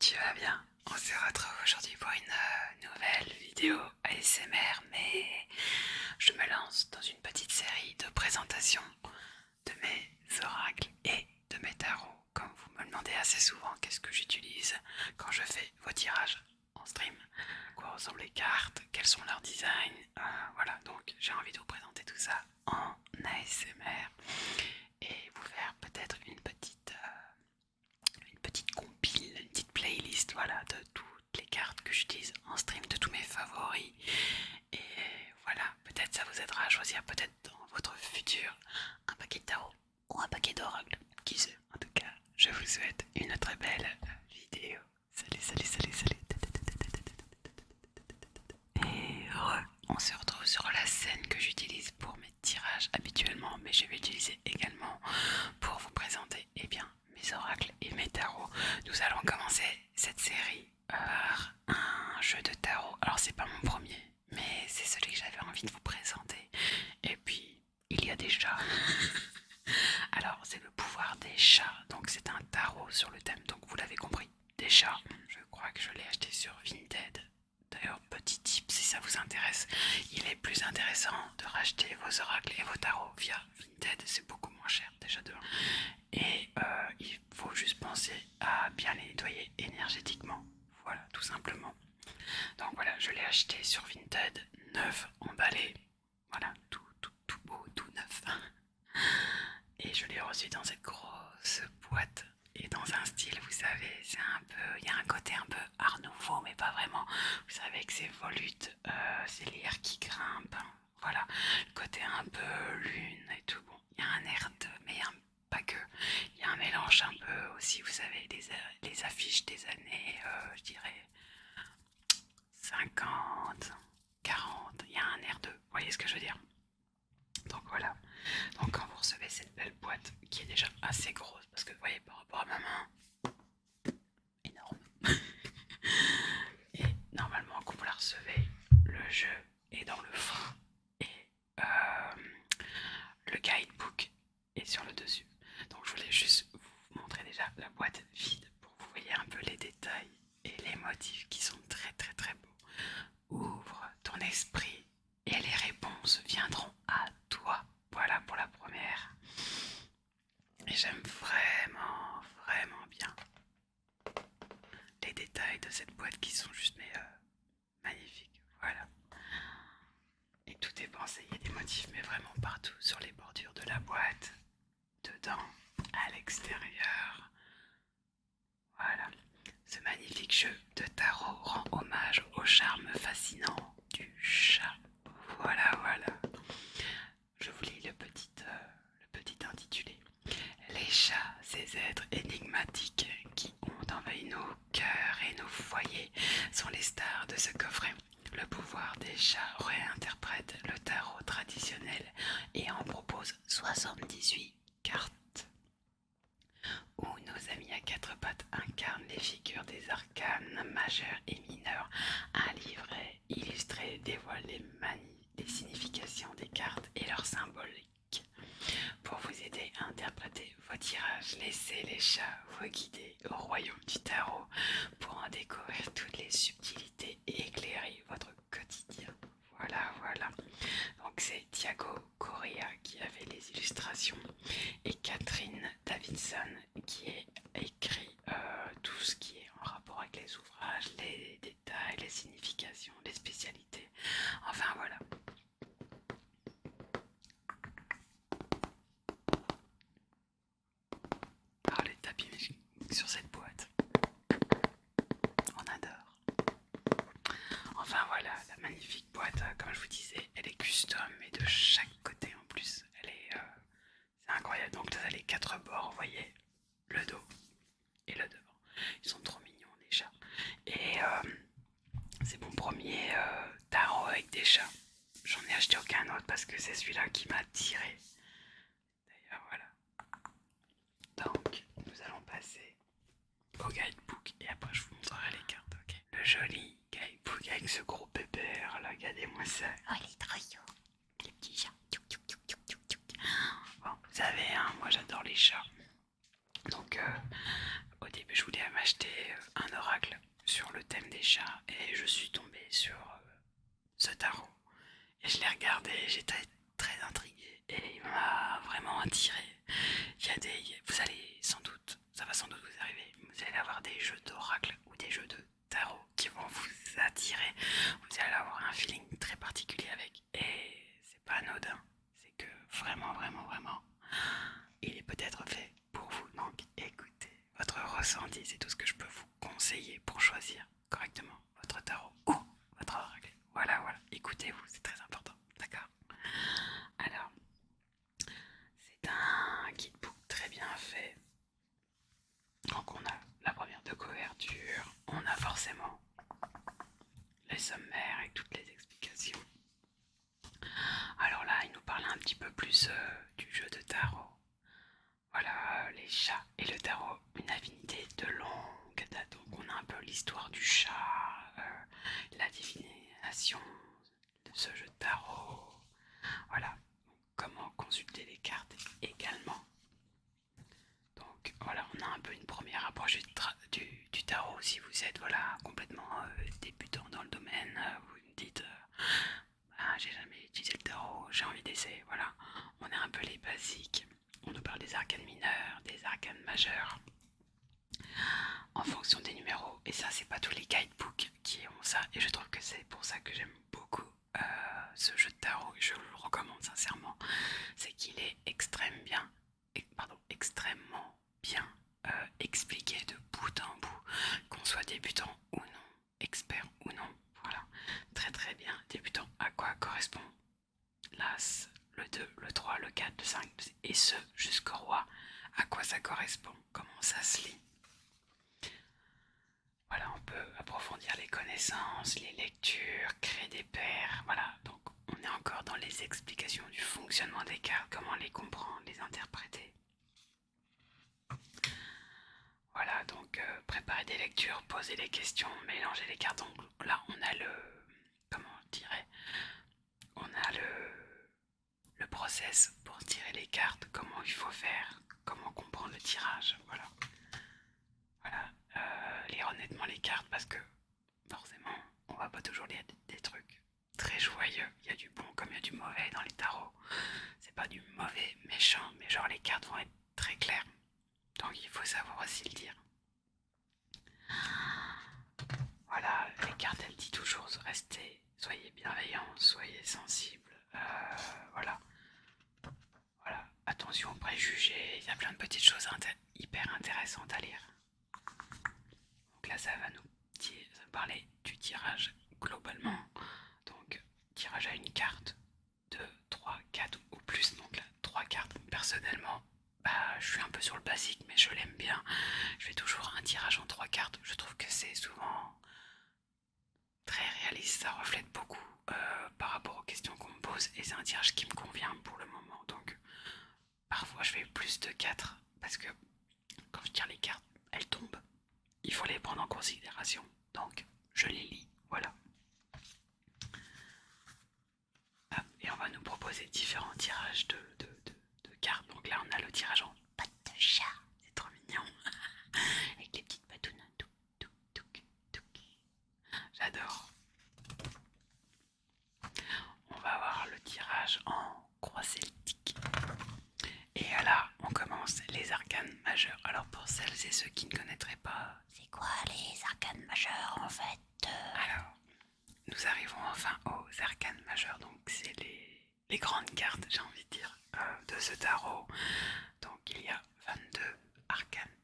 Tu vas bien? On se retrouve aujourd'hui pour une nouvelle vidéo ASMR, mais je me lance dans une petite série de présentations de mes oracles et de mes tarots. Comme vous me le demandez assez souvent, qu'est-ce que j'utilise quand je fais vos tirages en stream? À quoi ressemblent les cartes? Quels sont leurs designs? Voilà, donc j'ai envie de vous présenter tout ça en ASMR et vous faire peut-être une petite compile, une petite playlist, voilà, de toutes les cartes que j'utilise en stream, de tous mes favoris. Et voilà, peut-être ça vous aidera à choisir peut-être dans votre futur un paquet de tarot ou un paquet d'oracles. Qui sait? En tout cas, je vous souhaite une très belle vidéo. Salut, salut, salut, salut. Et on se retrouve sur la scène que j'utilise pour mes tirages habituellement, mais je vais l'utiliser également pour vous présenter mes oracles et mes tarots. Nous allons commencer cette série par un jeu de tarot. Alors c'est pas mon premier, mais c'est celui que j'avais envie de vous présenter. Et puis il y a des chats. Alors c'est le pouvoir des chats. Donc c'est un tarot sur le thème. Donc vous l'avez compris, des chats. Je crois que je l'ai acheté sur Vinted. D'ailleurs, petit tip si ça vous intéresse, il est plus intéressant de racheter vos oracles et vos tarots via Vinted, c'est beaucoup moins cher déjà de 1. Et il faut juste penser à bien les nettoyer énergétiquement, voilà, tout simplement. Donc voilà, je l'ai acheté sur Vinted, neuf, emballé, voilà, tout beau, tout neuf. Et je l'ai reçu dans cette grosse boîte et dans un style, vous savez, c'est un peu, il y a un côté un peu art nouveau, mais pas vraiment. Vous savez, avec ces volutes, ces lierres qui grimpent, hein, voilà, le côté un peu lune et tout. Bon, il y a un air de, mais pas que. Il y a un mélange un peu aussi, vous savez, les affiches des années, je dirais 50, 40. Il y a un air de, vous voyez ce que je veux dire? Donc voilà. Donc quand vous recevez cette belle boîte qui est déjà assez grosse, parce que vous voyez par rapport à ma main, énorme. Et normalement quand vous la recevez, le jeu est dans le fond et le guidebook est sur le dessus. Donc je voulais juste vous montrer déjà la boîte vide pour que vous voyez un peu les détails et les motifs qui sont très très très beaux. Ouvre ton esprit et les réponses viendront à toi. Voilà pour la première. Et j'aime vraiment, vraiment bien les détails de cette boîte qui sont juste magnifiques. Voilà. Et tout est pensé, il y a des motifs mais vraiment partout sur les bordures de la boîte, dedans, à l'extérieur. Voilà. Ce magnifique jeu de tarot rend hommage au charme fascinant du chat. Voilà, voilà. Je vous lis le petit intitulé. Les chats, ces êtres énigmatiques qui ont envahi nos cœurs et nos foyers, sont les stars de ce coffret. Le pouvoir des chats réinterprète le tarot traditionnel et en propose 78 cartes, où nos amis à quatre pattes incarnent les figures des arcanes majeurs et mineurs. Un livret illustré dévoile les significations des cartes et leurs symboliques. Pour vous aider à interpréter vos tirages, laissez les chats vous guider au royaume du tarot pour en découvrir toutes les subtilités et éclairer votre quotidien. Voilà, voilà. Donc c'est Thiago Correa qui a fait les illustrations et Catherine Davidson qui a écrit tout ce qui est en rapport avec les ouvrages, les détails, les significations, les spécialités. Enfin voilà. Alors les tapis sur cette boîte, on adore. Enfin voilà, la magnifique boîte, comme je vous disais, elle est custom et de chaque côté en plus, c'est incroyable. Donc vous avez les quatre bords, vous voyez, le dos et le devant. Ils sont trop mignons les chats. Et c'est mon premier tarot avec des chats. J'en ai acheté aucun autre parce que c'est celui-là qui m'a attiré. D'ailleurs voilà. Donc nous allons passer au guidebook et après je vous montrerai les cartes, ok? Le joli guidebook avec ce gros pépère là, regardez-moi ça. Oh il est trop chou. Les petits chats. Bon, vous savez, hein, moi j'adore les chats. Donc au début je voulais m'acheter un oracle des chats et je suis tombé sur ce tarot. Et je l'ai regardé, j'étais très intrigué et il m'a vraiment attiré. Vous allez sans doute, ça va sans doute vous arriver, vous allez avoir des jeux d'oracle ou des jeux de tarot qui vont vous attirer. Vous allez avoir un feeling très particulier avec et c'est pas anodin. C'est que vraiment, vraiment, vraiment, il est peut-être fait pour vous. Donc écoutez votre ressenti, c'est tout ce que je peux vous conseiller pour choisir correctement votre tarot ou votre oracle. Voilà, voilà, écoutez-vous, c'est très important, d'accord? Alors, c'est un guidebook très bien fait. Donc on a la première de couverture, on a forcément les sommaires avec toutes les explications. Alors là, il nous parle un petit peu plus du jeu de tarot. Voilà, les chats et le tarot, une affinité de longue date. Donc on a un peu l'histoire du chat, la divination de ce jeu de tarot. Voilà, comment consulter les cartes également. Donc voilà, on a un peu une première approche du tarot. Si vous êtes voilà, complètement débutant dans le domaine, vous me dites j'ai jamais utilisé le tarot, j'ai envie d'essayer. Voilà, on a un peu les basiques. On nous parle des arcanes mineurs, des arcanes majeurs, en fonction des numéros. Et ça, c'est pas tous les guidebooks qui ont ça. Et je trouve que c'est pour ça que j'aime beaucoup ce jeu de tarot. Je vous le recommande sincèrement. C'est qu'il est extrêmement bien expliqué de bout en bout, qu'on soit débutant ou non, expert ou non. Voilà, très très bien. Débutant, à quoi correspond l'As, le 2, le 3, le 4, le 5, et ce jusqu'au roi. À quoi ça correspond? Comment ça se lit? Voilà, on peut approfondir les connaissances, les lectures, créer des paires. Voilà, donc on est encore dans les explications du fonctionnement des cartes, comment les comprendre, les interpréter. Voilà, donc préparer des lectures, poser des questions, mélanger les cartes. Donc là, on a comment on dirait, on a le process pour tirer les cartes, comment il faut faire, comment comprendre le tirage, voilà. Voilà, lire honnêtement les cartes parce que forcément, on va pas toujours lire des trucs très joyeux. Il y a du bon comme il y a du mauvais dans les tarots. C'est pas du mauvais méchant, mais genre les cartes vont être très claires. Donc il faut savoir aussi le dire. Voilà, les cartes elles disent toujours restez, soyez bienveillants, soyez sensibles. Voilà. Voilà, attention aux préjugés, il y a plein de petites choses hyper intéressantes à lire. Donc là, ça va nous parler du tirage globalement. Donc, tirage à une carte, 2, 3, 4 ou plus. Donc là, 3 cartes. Personnellement, je suis un peu sur le basique, mais je l'aime bien. Je fais toujours un tirage en 3 cartes. Je trouve que c'est souvent très réaliste. Ça reflète beaucoup par rapport aux questions qu'on me pose. Et c'est un tirage qui me convient pour le moment. Donc, parfois, je fais plus de 4 parce que quand je tire les cartes, elles tombent. Il faut les prendre en considération. Donc, je les lis. Voilà. Et on va nous proposer différents tirages de cartes. Donc là, on a le tirage en patte de chat. C'est trop mignon. Avec les petites patounes. J'adore. On va avoir le tirage en croix celtique. Et là, on commence les arcanes majeures. Alors pour celles et ceux qui ne connaîtraient pas, c'est quoi les arcanes majeures en fait? Alors, nous arrivons enfin aux arcanes majeures. Donc c'est les grandes cartes, j'ai envie de dire, de ce tarot. Donc il y a 22 arcanes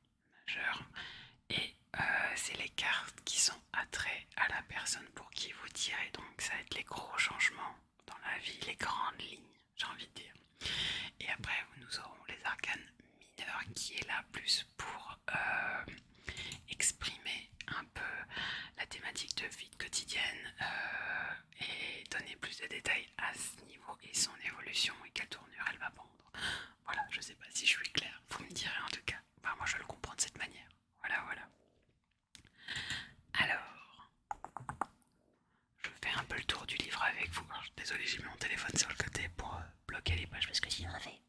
majeures. Et c'est les cartes qui sont attraits à la personne pour qui vous tirez. Donc ça va être les gros changements dans la vie, les grandes lignes, j'ai envie de dire. Et après, nous aurons les arcanes mineures qui est là plus pour exprimer un peu la thématique de vie quotidienne et donner plus de détails à ce niveau et son évolution et quelle tournure elle va prendre. Voilà, je sais pas si je suis claire, vous me direz en tout cas. Enfin, moi je le comprends de cette manière. Voilà, voilà. Alors, je fais un peu le tour du livre avec vous. Alors, désolé, j'ai mis mon téléphone sur le côté pour bloquer les pages parce que sinon ça fait...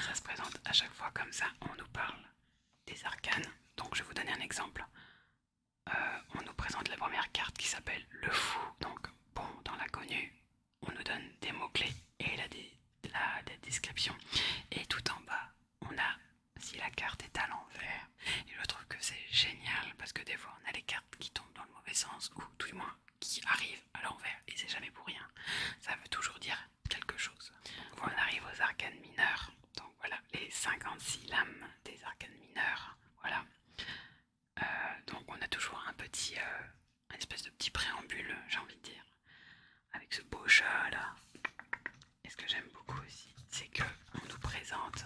Ça se présente à chaque fois comme ça. On nous parle des arcanes. Donc je vais vous donner un exemple. présente la première carte qui s'appelle le fou. Donc, bon, dans l'inconnu, on nous donne des mots-clés et la description. Et tout en bas, on a si la carte est à l'envers. Et je trouve que c'est génial parce que des fois, on a les cartes qui tombent dans le mauvais sens ou tout du moins qui arrivent à l'envers et c'est jamais pour rien. Ça veut toujours dire quelque chose. Donc, on arrive aux arcanes mineurs. Donc voilà, les 56 lames des arcanes mineurs. Voilà. Donc on a toujours un espèce de petit préambule, j'ai envie de dire, avec ce beau chat là. Et ce que j'aime beaucoup aussi, c'est que on nous présente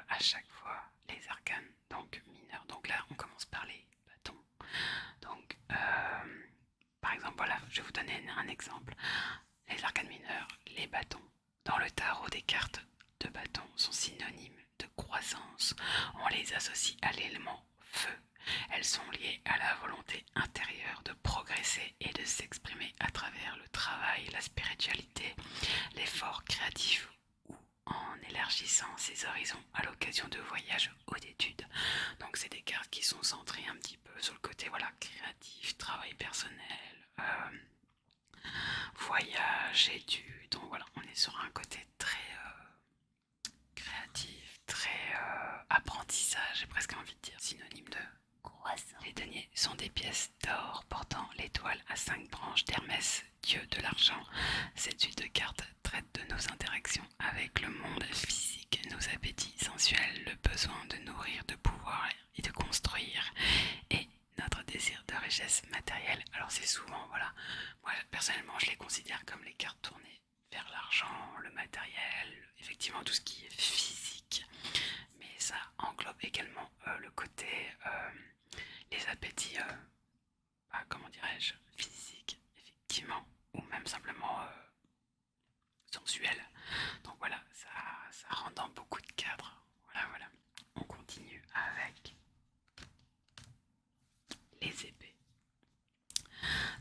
à chaque fois les arcanes donc mineurs. Donc là, on commence par les bâtons. Donc, par exemple, voilà, je vais vous donner un exemple. Les arcanes mineurs, les bâtons. Dans le tarot, des cartes de bâtons sont synonymes de croissance. On les associe à l'élément feu. Elles sont liées à la volonté intérieure de progresser et de s'exprimer à travers le travail, la spiritualité, l'effort créatif ou en élargissant ses horizons à l'occasion de voyages ou d'études. Donc c'est des cartes qui sont centrées un petit peu sur le côté voilà, créatif, travail personnel, voyage, études. Donc voilà, on est sur un côté très créatif, très apprentissage, j'ai presque envie de dire, synonyme de croissant. Les deniers sont des pièces d'or portant l'étoile à 5 branches d'Hermès, dieu de l'argent. Cette suite de cartes traite de nos interactions avec le monde physique, nos appétits sensuels, le besoin de nourrir, de pouvoir et de construire, et notre désir de richesse matérielle. Alors c'est souvent, voilà, moi personnellement je les considère comme les cartes tournées vers l'argent, le matériel, effectivement tout ce qui est physique, mais ça englobe également le côté, les appétits, comment dirais-je, physiques, effectivement, ou même simplement sensuels. Donc voilà, ça rentre dans beaucoup de cadres. Voilà, voilà. On continue avec les épées.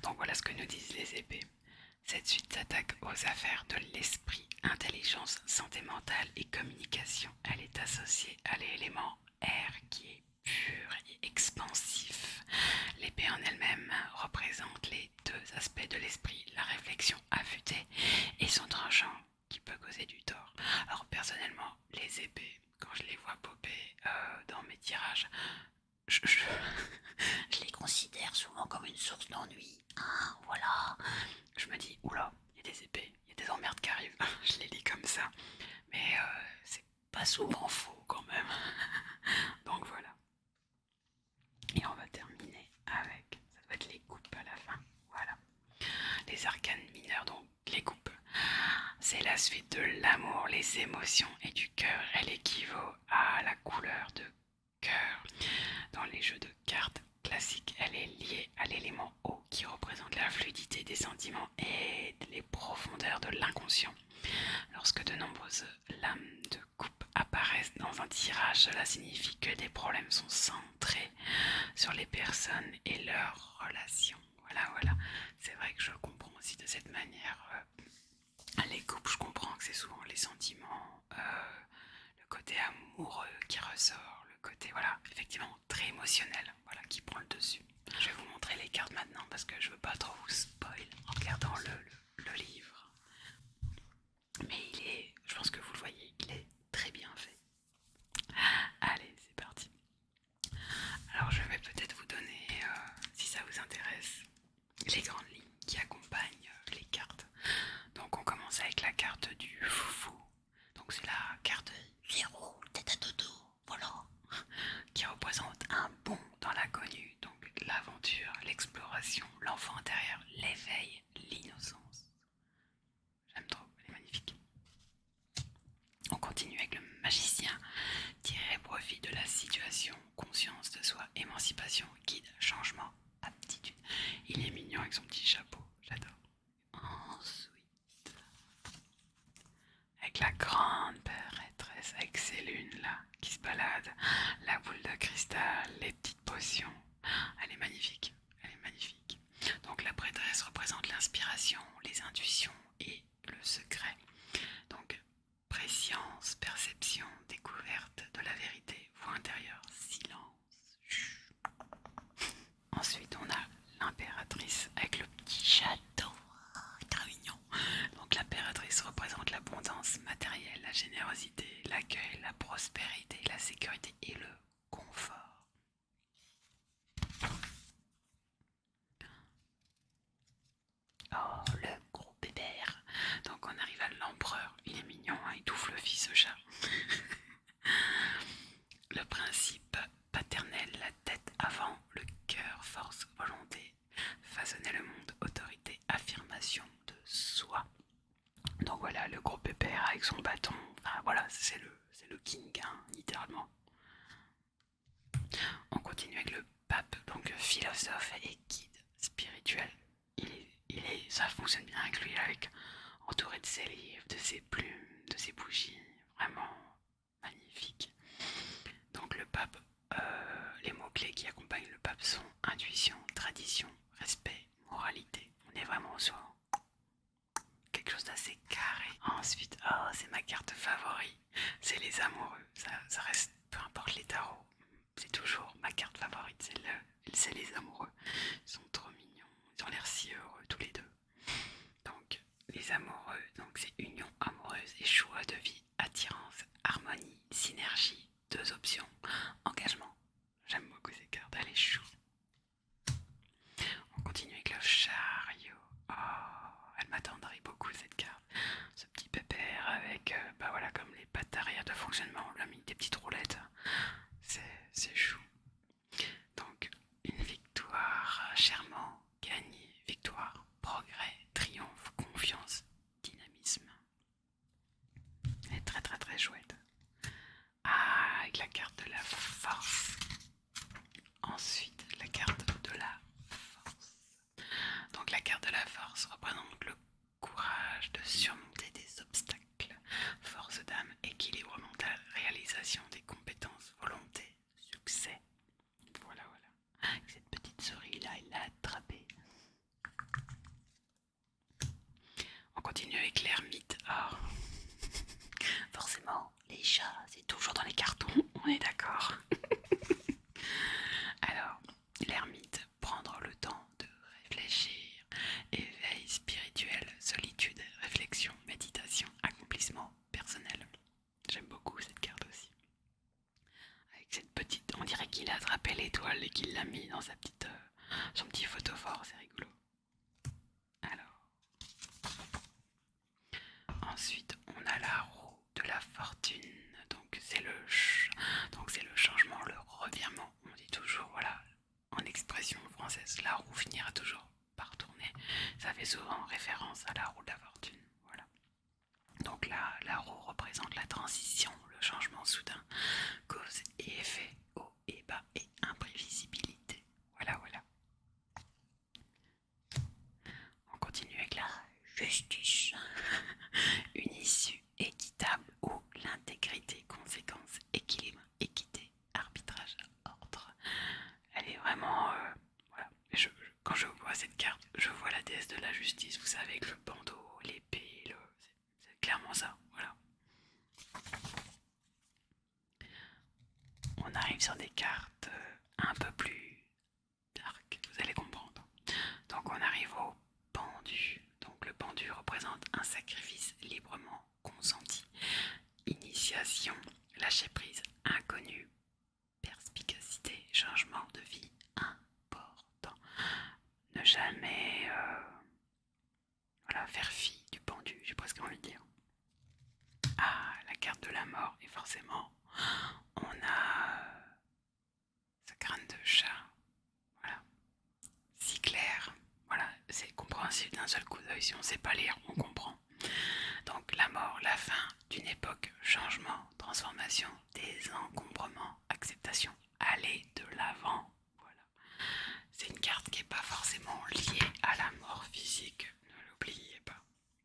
Donc voilà ce que nous disent les épées. Cette suite s'attaque aux affaires de l'esprit, intelligence, santé mentale et communication. Elle est associée à l'élément air qui est pur et expansif. L'épée en elle-même représente les deux aspects de l'esprit, la réflexion affûtée et son tranchant qui peut causer du tort. Alors personnellement, les épées, quand je les vois popper dans mes tirages, je, je, je les considère souvent comme une source d'ennui. Ah, voilà. Je me dis, oula, il y a des épées, il y a des emmerdes qui arrivent. Je les lis comme ça. Mais c'est pas souvent faux quand même. Donc voilà. Et on va terminer avec, ça doit être les coupes à la fin. Voilà. Les arcanes mineurs, donc les coupes. C'est la suite de l'amour, les émotions et du cœur. Elle équivaut à la couleur de cœur. Dans les jeux de cartes classiques, elle est liée à l'élément eau qui représente la fluidité des sentiments et les profondeurs de l'inconscient. Lorsque de nombreuses lames de coupe apparaissent dans un tirage, cela signifie que des problèmes sont centrés sur les personnes et leurs relations. Voilà, voilà. C'est vrai que je comprends aussi de cette manière. Les coupes, je comprends que c'est souvent les sentiments, le côté amoureux qui ressort, le côté, voilà, effectivement, très émotionnel, voilà, qui prend le dessus. Je vais vous montrer les cartes maintenant parce que je veux pas trop vous spoil en regardant le livre. Mais je pense que vous le voyez, il est très bien fait. Allez, c'est parti. Alors je vais peut-être vous donner, si ça vous intéresse, les grandes lignes qui accompagnent les cartes. Donc on commence avec la carte du foufou. Donc c'est la carte 0, tête à dodo, voilà. Qui représente un bond dans l'inconnu. Donc l'aventure, l'exploration, l'enfant intérieur, l'éveil, l'innocence. J'aime trop, elle est magnifique. On continue avec le magicien. Tirer profit de la situation, conscience de soi, émancipation, guide, changement, aptitude. Il est mignon avec son petit chapeau, j'adore. Ensuite, avec la grande prêtresse, avec ses lunes là, qui se baladent, la boule de cristal, les petites potions. Elle est magnifique, elle est magnifique. Donc la prêtresse représente l'inspiration, les intuitions et le secret. Donc préscience, perception, découverte de la vérité, voix intérieure, silence. Chut. l'abondance matérielle, la générosité, l'accueil, la prospérité, la sécurité et le confort. Oh, le gros bébert. Donc on arrive à l'empereur. Il est mignon, hein, il touffe le fils au chat. Le principe paternel, la tête avant, le cœur, force, volonté, façonner le monde, autorité, affirmation de soi. Donc voilà, le gros pépère avec son bâton, enfin voilà, c'est le king, hein, littéralement. On continue avec le pape, donc philosophe et guide spirituel. Ça fonctionne bien avec lui, entouré de ses livres, de ses plumes, de ses bougies, vraiment magnifique. Donc le pape, les mots-clés qui accompagnent le pape sont intuition, tradition, respect, moralité. On est vraiment sur quelque chose d'assez carré. Ensuite, oh, c'est ma carte favorite, c'est les amoureux. Ça reste, peu importe les tarots, c'est toujours ma carte favorite, c'est les amoureux. Ils sont trop mignons, ils ont l'air si heureux tous les deux. Donc, les amoureux, donc c'est union amoureuse et choix de vie, attirance, harmonie, synergie, deux options, engagement. J'aime beaucoup ces cartes, elle est chou. On continue avec le chariot. Oh, elle m'attendrait beaucoup cette carte. Ce petit pépère avec, bah voilà, comme les pattes arrière de fonctionnement, on lui a mis des petites roulettes. C'est chou. Donc, une victoire, chèrement, gagné, victoire, progrès, triomphe, confiance, dynamisme. Elle est très très très chouette. Ah, avec la carte de la force. Ensuite, la carte de la force. Donc la carte de la force représente le courage de surmonter des obstacles, force d'âme, équilibre mental, réalisation des compétences, volonté, succès. Voilà, voilà. Avec cette petite souris là, il l'a attrapée. On continue avec l'ermite. Oh. Forcément, les chats, c'est toujours dans les cartons, on est d'accord. Alors, l'ermite, prendre le temps de réfléchir, éveil spirituel, solitude, réflexion, méditation, accomplissement personnel. J'aime beaucoup cette carte aussi. Avec cette petite, on dirait qu'il a attrapé l'étoile et qu'il l'a mis dans son petit photophore, c'est rigolo. Alors, ensuite, on a la roue de la fortune. Donc c'est le changement, le revirement. On dit toujours, voilà, en expression française, la roue finira toujours par tourner. Ça fait souvent référence à la roue de la fortune. Voilà. Donc là, la roue représente la transition, le changement soudain, cause et effet, haut et bas et imprévisibilité. Voilà, voilà. On continue avec la justice. Une issue équitable où l'intégrité, conséquence, équilibre, équité, arbitrage, ordre. Elle est vraiment... voilà. Quand je vois cette carte, je vois la déesse de la justice, vous savez, avec le bandeau, l'épée, c'est clairement ça, voilà. On arrive sur des cartes un peu plus dark, vous allez comprendre. Donc on arrive au pendu. Donc le pendu représente un sacrifice librement consenti. Initiation, lâcher prise, inconnu, perspicacité, changement de vie important. Ne jamais voilà, faire fi du pendu, j'ai presque envie de dire. Ah, la carte de la mort, et forcément, on a sa crâne de chat. Voilà. Si clair. Voilà, c'est compréhensible d'un seul coup d'œil. Si on ne sait pas lire, on comprend. Donc la mort, la fin d'une époque, changement, transformation, désencombrement, acceptation, aller de l'avant. Voilà. C'est une carte qui n'est pas forcément liée à la mort physique, ne l'oubliez pas.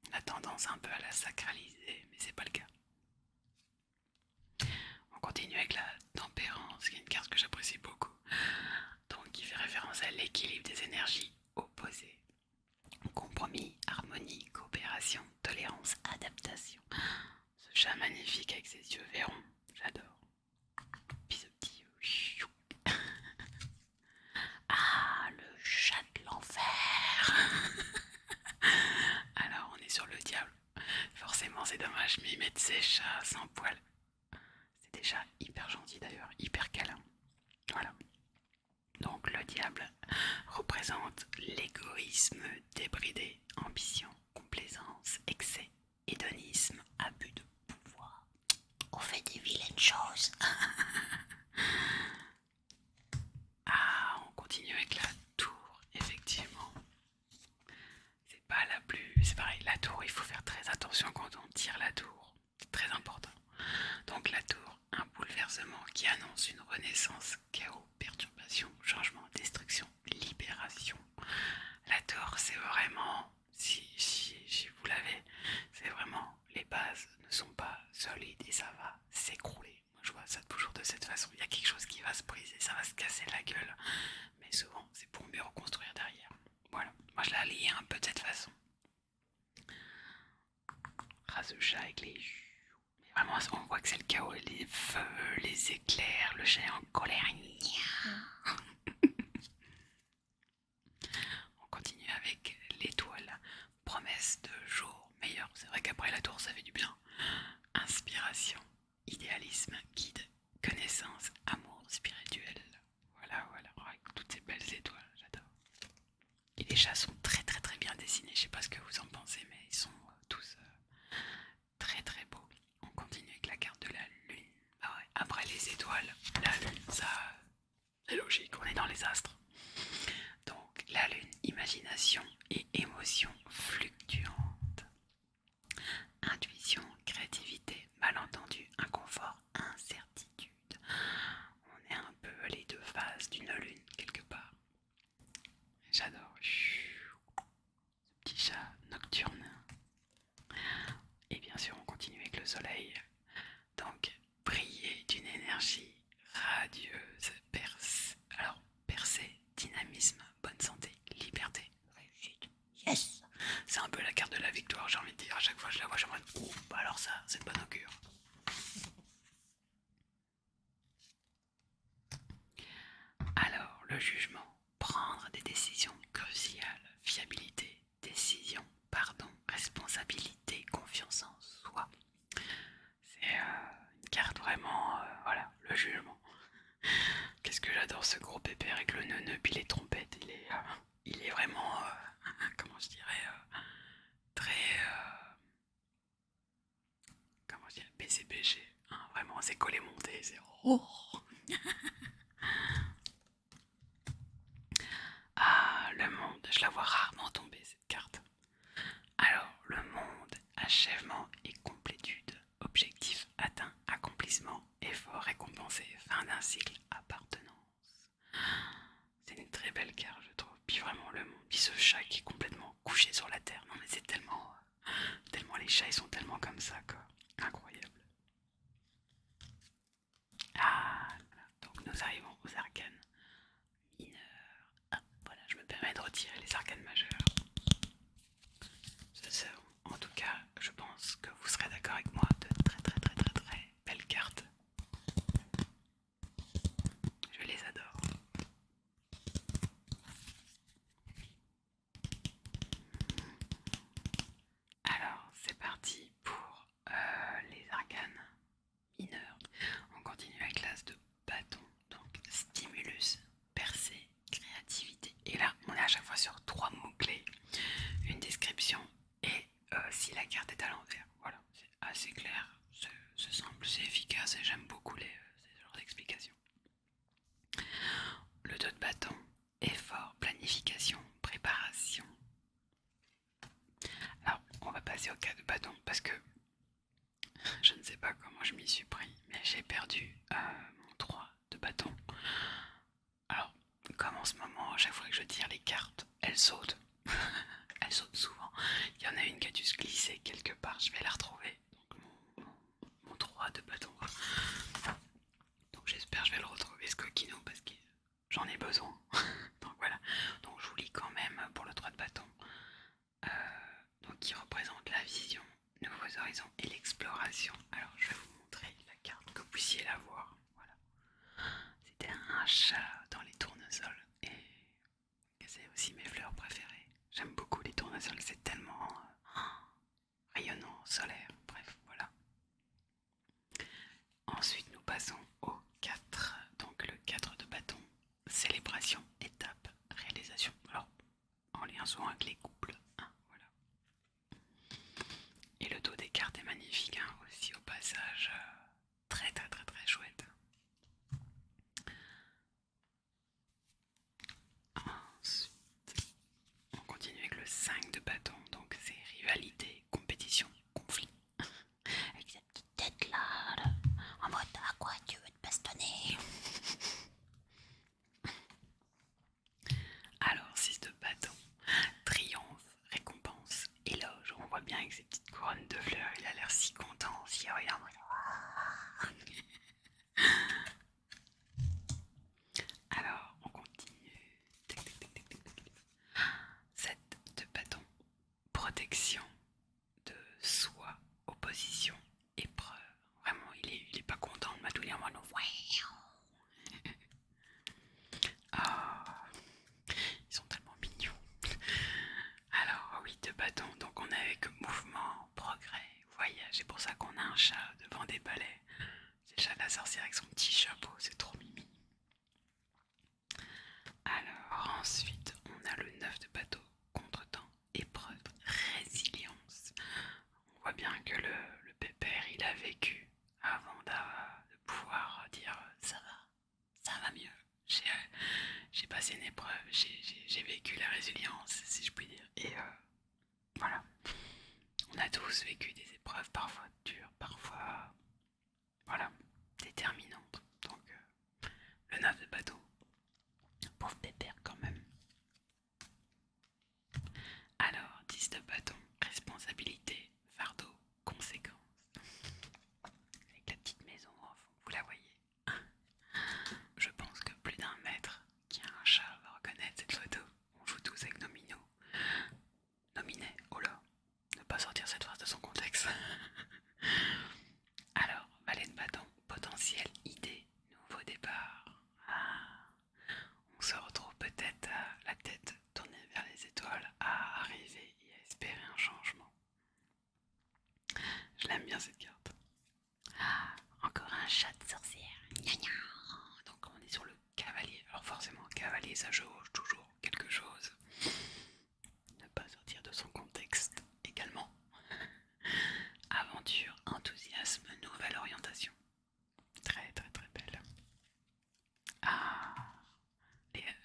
On a tendance un peu à la sacraliser, mais c'est pas le cas. On continue avec la tempérance, qui est une carte que j'apprécie beaucoup. Donc qui fait référence à l'équilibre des énergies opposées. Compromis, harmonie, coopération, tolérance, adaptation. Ce chat magnifique avec ses yeux verrons, j'adore. Puis ce petit... Ah, le chat de l'enfer. Alors on est sur le diable. Forcément chats hyper gentils d'ailleurs, hyper câlins. Voilà. Donc le diable représente l'égoïsme débridé, ambition, complaisance, excès, hédonisme, abus de pouvoir. On fait des vilaines choses. Ah, on continue avec la tour, effectivement. C'est pas la plus... C'est pareil, la tour, il faut faire très attention quand on tire la tour. C'est très important. Donc la tour, un bouleversement qui annonce une renaissance, chaos, perturbation, changement, destruction, libération. La tour, c'est vraiment, si vous l'avez, c'est vraiment, les bases ne sont pas solides et ça va s'écrouler. Moi je vois ça toujours de cette façon. Il y a quelque chose qui va se briser, ça va se casser la gueule. Mais souvent, c'est pour mieux reconstruire derrière. Voilà, moi je la lis un peu de cette façon. Race de chat avec les... Vraiment, on voit que c'est le chaos, les feux, les éclairs, le chat en colère. On continue avec l'étoile. Promesse de jour meilleur. C'est vrai qu'après la tour, ça fait du bien. Inspiration, idéalisme, guide, connaissance, amour spirituel. Voilà, voilà. Avec toutes ces belles étoiles, j'adore. Et les chats sont très très très bien dessinés. Je sais pas ce que vous en pensez, mais ils sont tous très très beaux. On continue avec la carte de la lune. Ah ouais. Après les étoiles, la lune, ça c'est logique, on est dans les astres. Donc la lune, imagination et émotion fluctuantes. Intuition, créativité, malentendu, inconfort, incertitude. On est un peu les deux phases d'une lune quelque part. J'adore. Ce petit chat nocturne. Et bien sûr, on continue avec le soleil. Donc, briller d'une énergie radieuse, percée, dynamisme, bonne santé, liberté, réussite. Yes! C'est un peu la carte de la victoire, j'ai envie de dire. À chaque fois que je la vois, je me dis, oh, bah alors ça, c'est de bonne augure. Alors, le jugement. Prendre des décisions cruciales. Fiabilité, décision, pardon, responsabilité, confiance en soi. C'est une carte vraiment, voilà, le jugement. Qu'est-ce que j'adore ce gros pépère avec le neuneu puis les trompettes. Il est vraiment, comment je dirais, très, comment je dirais, PCPG. Hein, vraiment, c'est collé monté, c'est... Oh. Ah, le monde, je la vois rarement tomber cette carte. Alors, le monde, achèvement et complétude. Objectif atteint, accomplissement, effort récompensé, fin d'un cycle, appartenance. C'est une très belle carte, je trouve. Puis vraiment le monde, puis ce chat qui est complètement couché sur la terre. Non mais c'est tellement, tellement les chats ils sont tellement comme ça quoi. Incroyable. Ah, voilà. Donc nous arrivons aux arcanes mineurs. Ah, voilà, je me permets de retirer les arcanes majeures. En tout cas, je pense que vous serez d'accord avec moi, de très très très très très belles cartes. Je les adore. Alors, c'est parti pour les arcanes mineurs. On continue avec l'as de bâton, donc stimulus, percée, créativité. Et là, on est à chaque fois sur 3 mots-clés, une description et si la carte est à l'envers. Voilà, c'est assez clair, c'est simple, c'est efficace et j'aime beaucoup ces genres d'explications. Le 2 de bâton, effort, planification, préparation. Alors, on va passer au cas de bâton parce que je ne sais pas comment je m'y suis pris, mais j'ai perdu mon 3 de bâton. Alors, comme en ce moment, à chaque fois que je tire les cartes, elles sautent. Elles sautent souvent. Il y en a une qui a dû se glisser quelque part, je vais la retrouver. Donc, mon 3 de bâton. Donc j'espère que je vais le retrouver ce coquinou parce que j'en ai besoin. Donc voilà. Donc je vous lis quand même pour le 3 de bâton. Donc qui représente la vision, nouveaux horizons et l'exploration. Alors je vais vous montrer la carte que vous puissiez la voir. Voilà. C'était un chat dans les tournesols et c'est aussi mes fleurs préférées. J'aime beaucoup les tournesols, c'est tellement rayonnant, solaire, bref, voilà. Ensuite nous passons passons au 4. Donc le 4 de bâton, célébration, étape, réalisation. Alors, en lien souvent avec les couples. Hein, voilà. Et le dos des cartes est magnifique hein, aussi au passage. Très très très très chouette. Ensuite, on continue avec le 5 de bâton. Donc c'est rivalité, compétition, conflit. Avec cette petite tête là, en mode à quoi tu veux te bastonner. Alors 6 de bâton, triomphe, récompense, éloge. On voit bien avec ses petites couronnes de fleurs, il a l'air si content, si regarde. Alors on continue. 7 de bâton, protection de soi, opposition, épreuve. Vraiment, il est pas content de m'atouler en mode ah, ils sont tellement mignons. Alors, 8 de bâton, donc on est avec mouvement, progrès, voyage. C'est pour ça qu'on a un chat devant des balais. C'est le chat de la sorcière avec son petit chapeau, c'est trop mimi. Alors, ensuite, on a le 9 de bateau, contretemps, épreuve, résilience. On voit bien que le pépère, il a vécu avant de pouvoir dire ça va mieux. J'ai passé une épreuve, j'ai vécu la résilience, si je puis dire. Et voilà. On a tous vécu des épreuves parfois dures, parfois voilà, déterminantes. Donc le 9 de bateau, pauvre pépère quand même. Alors 10 de bâton, responsabilité, fardeau, conséquences. Avec la petite maison en fond, vous la voyez. Je pense que plus d'un maître qui a un chat va reconnaître cette photo. On joue tous avec nos minots. Nominé, oh là, ne pas sortir cette phrase de son contexte. Alors, valet de bâton, potentiel, idée, nouveau départ. Ah, on se retrouve peut-être la tête tournée vers les étoiles à arriver et à espérer un changement. Je l'aime bien cette carte. Ah, encore un chat de sorcière. Gna gna. Donc on est sur le cavalier. Alors forcément, cavalier ça jauge toujours quelque chose. Ne pas sortir de son contexte également. Aventure, enthousiasme, nouvelle orientation. Très très très belle. Ah,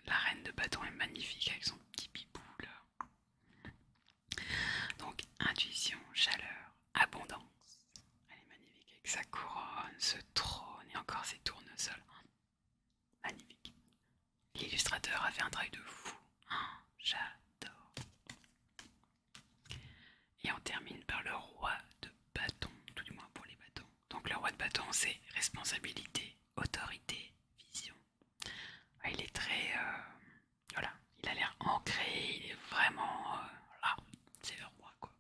la reine de bâton est magnifique avec son petit pipou là. Donc intuition, chaleur, abondance. Elle est magnifique avec sa couronne, ce trône et encore ses tournesols. Magnifique. L'illustrateur a fait un travail de fou. Oh, j'adore. Et on termine par le roi de bâton, tout du moins pour les bâtons. Donc le roi de bâton, c'est responsabilité, autorité, vision. Il est très... voilà, il a l'air ancré, il est vraiment... là, c'est le roi quoi.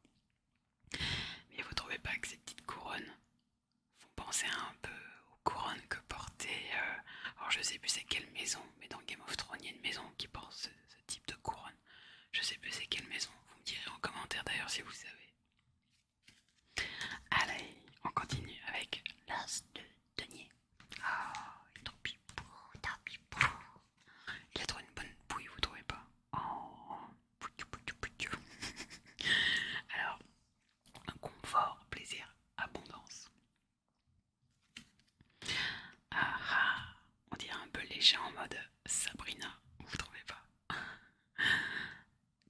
Mais vous trouvez pas que ces petites couronnes font penser un peu aux couronnes que portait... alors je sais plus c'est quelle maison, mais dans Game of Thrones, il y a une maison qui porte ce type de couronne. Je sais plus c'est quelle maison, vous me direz en commentaire d'ailleurs si vous savez. Allez, on continue avec l'as de denier. Ah, il est trop pipou, il a trop une bonne pouille, vous trouvez pas? Oh, pouiou, pouiou, pouiou. Alors, un confort, plaisir, abondance. Ah ah, on dirait un peu léger en mode Sabrina, vous trouvez pas?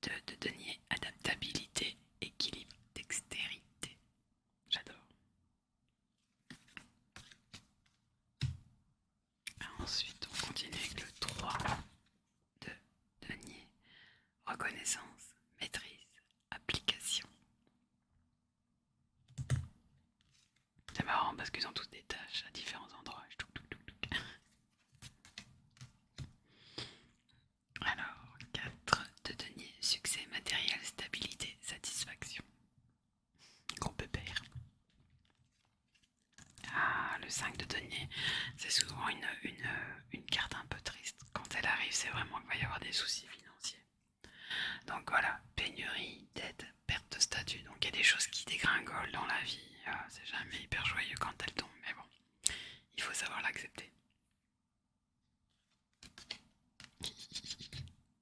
De denier, adaptabilité, équilibre, dextérité. J'adore. Ensuite, on continue avec le 3 de denier. Reconnaissance, maîtrise, application. C'est marrant parce qu'ils ont tous des tâches à différents endroits. Alors, 4 de denier, succès matériel, stabilité, satisfaction. Gros pépère. Ah, le 5 de denier, c'est souvent une carte un peu triste. Quand elle arrive, c'est vraiment qu'il va y avoir des soucis financiers. Donc voilà, pénurie, dette, perte de statut. Donc il y a des choses qui dégringolent dans la vie. C'est jamais hyper joyeux quand elles tombent, mais bon, il faut savoir l'accepter.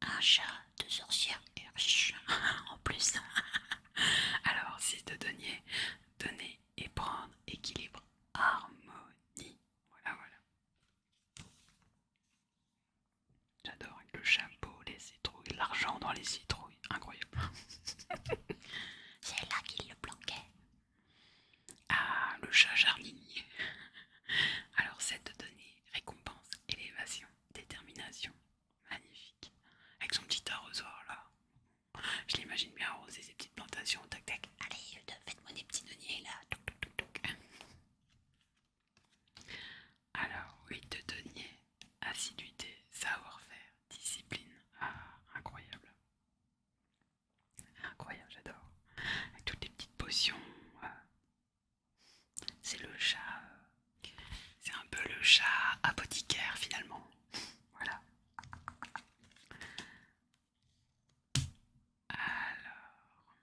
Un chat, deux sorcières et un chat en plus. Alors, 6 de denier, donner et prendre, équilibre, harmonie. Voilà, voilà. J'adore avec le chapeau, les citrouilles, l'argent dans les citrouilles. Incroyable. C'est là qu'il le planquait. Ah, le chat jardinier. Alors, 7 de donner, récompense, élévation, détermination. Magnifique. Avec son petit arrosoir là. Je l'imagine bien arroser ses petites plantations. Tac, tac. Allez, faites-moi des petits deniers là. Toc, toc, toc, toc. Alors, 8 de denier, assiduité, savoir-faire, discipline. Ah, incroyable. Incroyable, j'adore. Avec toutes les petites potions. C'est le chat. C'est un peu le chat apothicaire finalement. Voilà. Alors,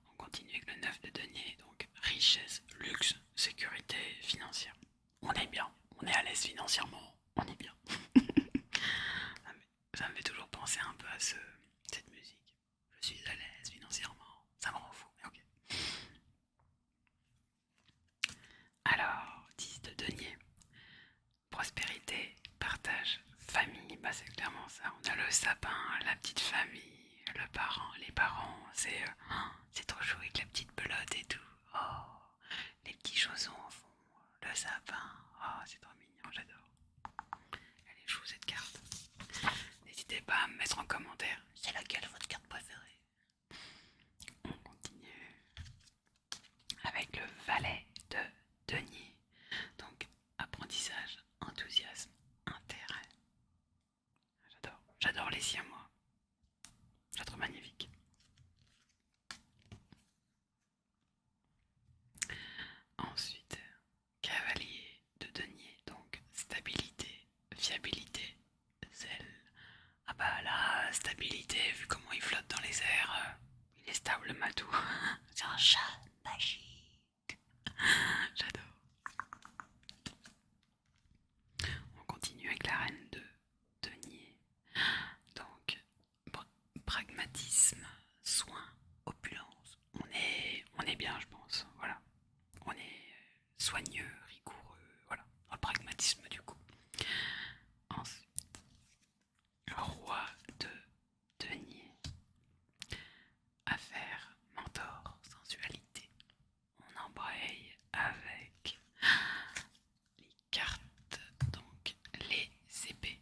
on continue avec le 9 de denier. Donc, richesse, luxe, sécurité financière. On est bien. On est à l'aise financièrement. On est bien. Ça me fait toujours penser un peu à cette musique. Je suis à l'aise financièrement. Ça me rend fou, mais ok. Alors, 10 de denier. Prospérité, partage, famille. Bah, c'est clairement ça. On a le sapin, la petite famille, les parents. C'est trop chou avec la petite pelote et tout. Oh, les petits chaussons au fond, le sapin. Oh, c'est trop mignon, j'adore. Elle est chou cette carte. N'hésitez pas à me mettre en commentaire. C'est laquelle votre carte préférée? On continue avec le valet de denier. Donc, apprentissage, enthousiasme, intérêt. J'adore les siamois. Je trouve magnifique. Ensuite, cavalier de denier. Donc, stabilité, fiabilité, zèle. Ah bah la stabilité, vu comment il flotte dans les airs, il est stable Matou. C'est un chat magique. J'adore. On continue avec la reine de denier. Donc, pragmatisme, soin, opulence. On est bien, je pense. Voilà. On est soigneux, rigoureux. Voilà. Dans le pragmatisme, du coup. Ensuite, roi de denier. Affaires, mentor, sensualité. On embraye avec les cartes, donc les épées.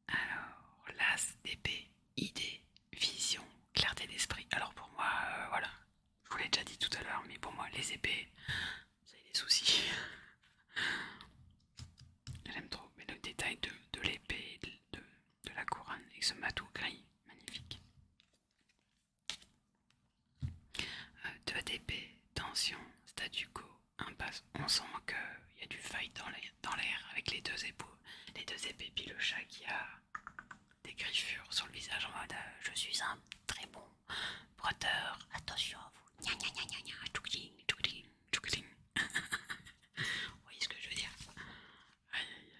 Alors, l'as d'épée, idée, vision, clarté d'esprit. Alors pour moi, voilà, je vous l'ai déjà dit tout à l'heure, mais pour moi, les épées, c'est des soucis. J'aime trop, mais le détail de l'épée, de la couronne, et ce matou gris, magnifique. 2 d'épée, tension, statu quo, impasse. On sent qu'il y a du fight dans l'air avec les deux épaules, les deux épées, puis le chat qui a des griffures sur le visage en mode je suis un très bon bretteur, attention à vous. Gna gna gna gna gna, tchoukling, tchoukling, tchoukling. Vous voyez ce que je veux dire? Aïe aïe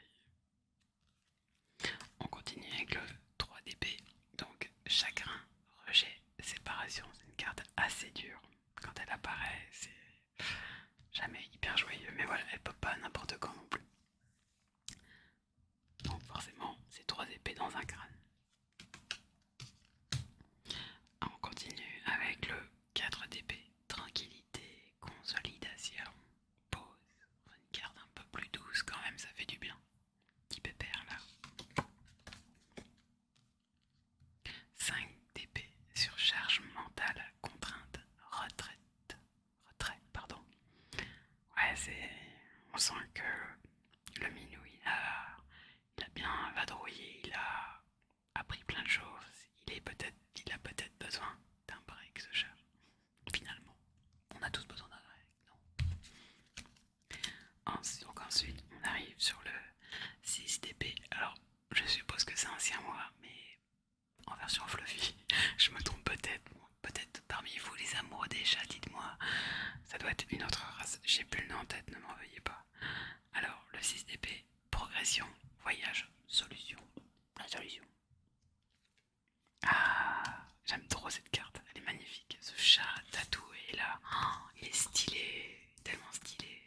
aïe. On continue avec le 3 d'épée. Donc chagrin, rejet, séparation. C'est une carte assez dure. Quand elle apparaît, c'est jamais hyper joyeux. Mais voilà, elle pop pas n'importe quand non plus. Donc forcément, c'est 3 épées dans un crâne. On continue avec le 4 d'épée. Tranquillité, consolidation, pause. Une carte un peu plus douce quand même, ça fait du bien. Petit pépère là. 5 d'épée. Surcharge mentale, contrainte, retraite. Retrait, pardon. Ouais, on sent que le minou, il a bien vadrouillé, il a appris plein de choses. Il a peut-être besoin d'un break, ce chat. Finalement, on a tous besoin d'un break, non? Donc ensuite, on arrive sur le 6 d'épée. Alors, je suppose que c'est un siamois, mais en version fluffy. Je me trompe peut-être. Peut-être parmi vous, les amoureux des chats, dites-moi. Ça doit être une autre race. J'ai plus le nom en tête, ne m'en veuillez pas. Alors, le 6 d'épée, progression, voyage, solution. La solution. Ah, j'aime trop cette carte, elle est magnifique. Ce chat tatoué là, oh, il est stylé, tellement stylé.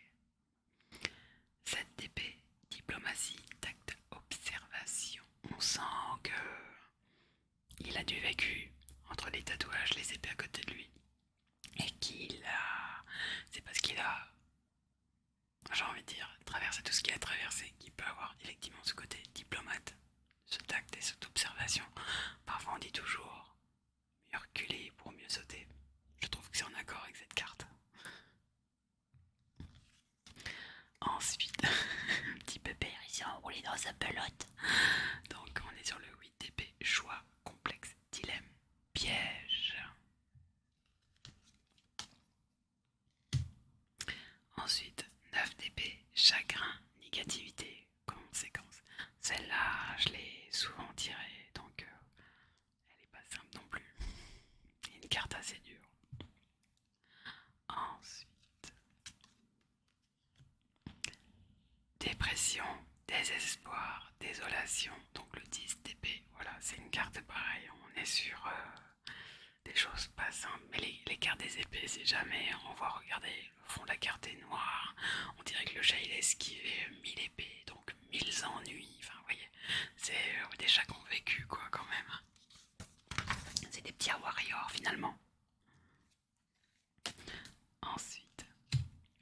7 d'épée, diplomatie, tact, observation. On sent que il a du vécu entre les tatouages, les épées à côté de lui. Et qu'il a... C'est parce qu'il a, j'ai envie de dire, traversé tout ce qu'il a traversé, qu'il peut avoir effectivement ce côté diplomate, ce tact et cette observation. Parfois on dit toujours mieux reculer pour mieux sauter. Je trouve que c'est en accord avec cette carte. Ensuite, un petit pépère ici enroulé dans sa pelote. Donc on est sur le 8 d'épée, choix, complexe, dilemme, piège. Ensuite, 9 d'épée, chagrin, négativité, conséquence. Celle-là, je l'ai souvent tirée, donc elle est pas simple non plus. Une carte assez dure. Ensuite, dépression, désespoir, désolation. Donc le 10 d'épée, voilà, c'est une carte pareille. On est sur des choses pas simples. Mais les cartes des épées, c'est jamais. On voit, regarder, le fond de la carte est noir. On dirait que le chat il a esquivé 1000 épées, donc 1000 ennuis. Enfin, vous voyez, c'est des chats qui ont vécu, quoi, quand même. C'est des petits warriors, finalement. Ensuite,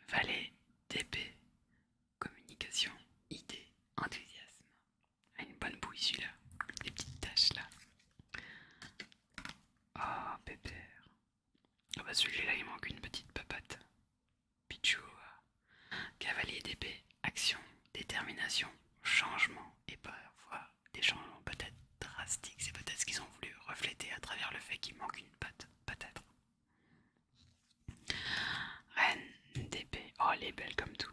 valet d'épée, communication, idée, enthousiasme. Ah, une bonne bouille celui-là. Des petites taches là. Oh, pépère. Ah bah celui-là il manque une petite papate. Pichou. Cavalier d'épée, action, détermination, changement et parfois des changements peut-être drastiques. C'est peut-être ce qu'ils ont voulu refléter à travers le fait qu'il manque une patte, peut-être. Reine d'épée, oh elle est belle comme tout.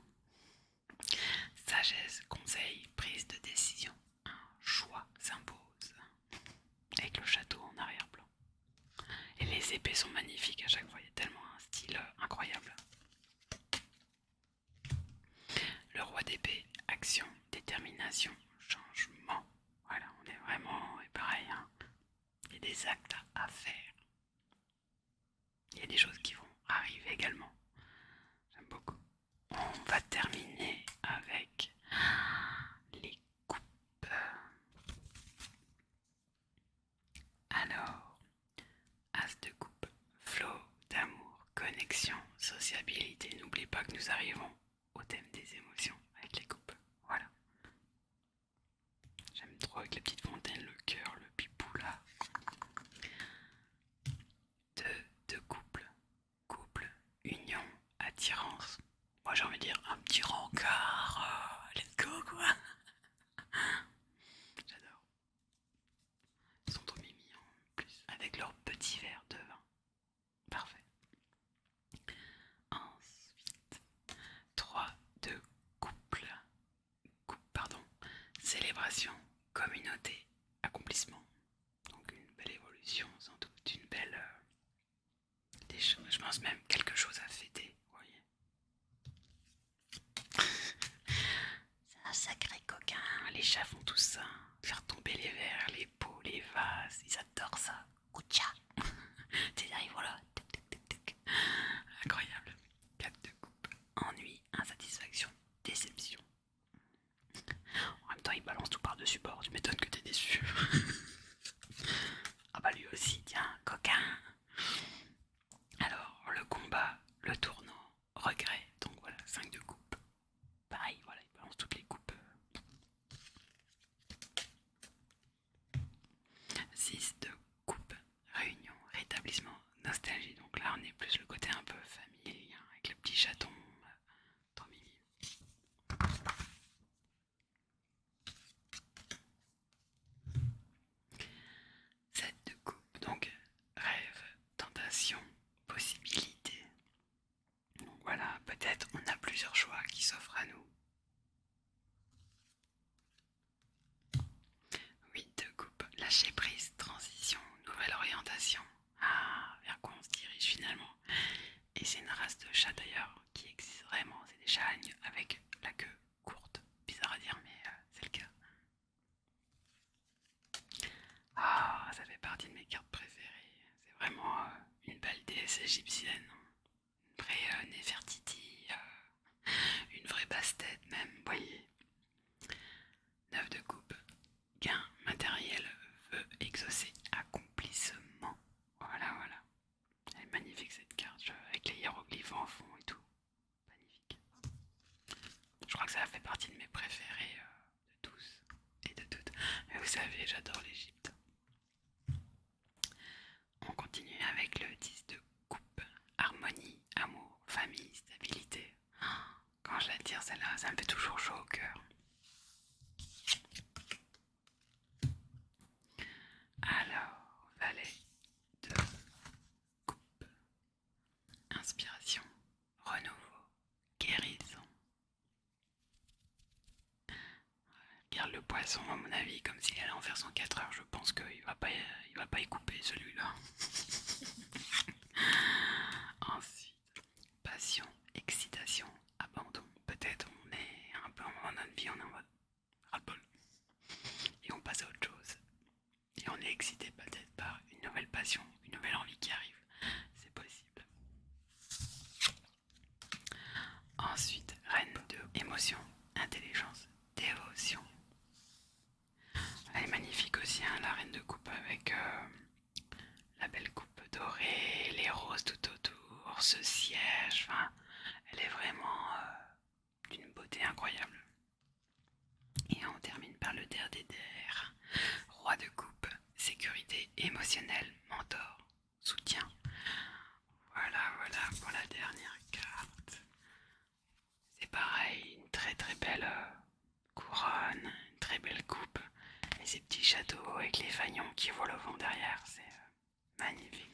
Sagesse, conseil, prise de décision. Un choix s'impose. Avec le château en arrière-plan. Et les épées sont magnifiques à chaque fois, il y a tellement un style incroyable. Le roi d'épée, action, détermination, changement. Voilà, on est vraiment pareil. Hein. Il y a des actes à faire. Il y a des choses qui vont arriver également. J'aime beaucoup. On va terminer avec les coupes. Alors, as de coupe, flot d'amour, connexion, sociabilité. N'oublie pas que nous arrivons au thème des émotions avec les coupes. Voilà. J'aime trop avec la petite fontaine, le cœur, le pipou là. De couple, couple, union, attirance. Moi j'ai envie de dire un petit rencard. Let's go quoi. J'adore. Ils sont trop mignons en plus. Avec leur petit verre de vin. Parfait. Ensuite, 3 de couple. Pardon. Célébration, communauté, accomplissement. Donc une belle évolution, sans doute une belle... je pense même quelque chose à fêter, vous voyez. C'est un sacré coquin. Les chats font tout ça. Faire tomber les verres, les pots, les vases, ils adorent ça. Kucha. T'es arrivé, voilà. Tic, tic, tic, tic. Incroyable. 4 de coupe. Ennui, insatisfaction, déception. En même temps, il balance tout par-dessus bord. Tu m'étonnes que t'es déçu. Ah bah lui aussi, tiens, coquin. Alors, le combat, le tournant, regret. Donc voilà, 5 de coupe. Pareil, voilà, il balance toutes les coupes. 6 de coupe, réunion, rétablissement, nostalgie. Donc là, on est plus le côté un peu familier, hein, avec le petit chaton. Trop mimi. préférés de tous et de toutes. Mais vous savez, j'adore l'Égypte. On continue avec le 10 de coupe. Harmonie, amour, famille, stabilité. Quand je la tire celle-là, ça me fait toujours chaud au cœur. Alors, valet de coupe. Inspiration, renouveau, guérison. Regarde le poisson, à mon avis, comme s'il allait en faire 104 heures. Je pense qu'il va pas y couper celui-là. Ensuite, passion, excitation, abandon. Peut-être on est un peu en moment de notre vie, on est en mode ras-le-bol. Et on passe à autre chose. Et on est excité peut-être par une nouvelle passion, une nouvelle envie qui arrive. C'est possible. Ensuite, reine de émotion, intelligence, dévotion. Elle est magnifique aussi, hein, la reine de coupe avec la belle coupe dorée, les roses tout autour, ce siège. Enfin, elle est vraiment d'une beauté incroyable. Et on termine par le der des der. Roi de coupe, sécurité émotionnelle, mentor, soutien. Voilà pour la dernière carte. C'est pareil, une très très belle couronne, une très belle coupe. Et ces petits châteaux avec les fagnons qui volent au vent derrière, c'est magnifique.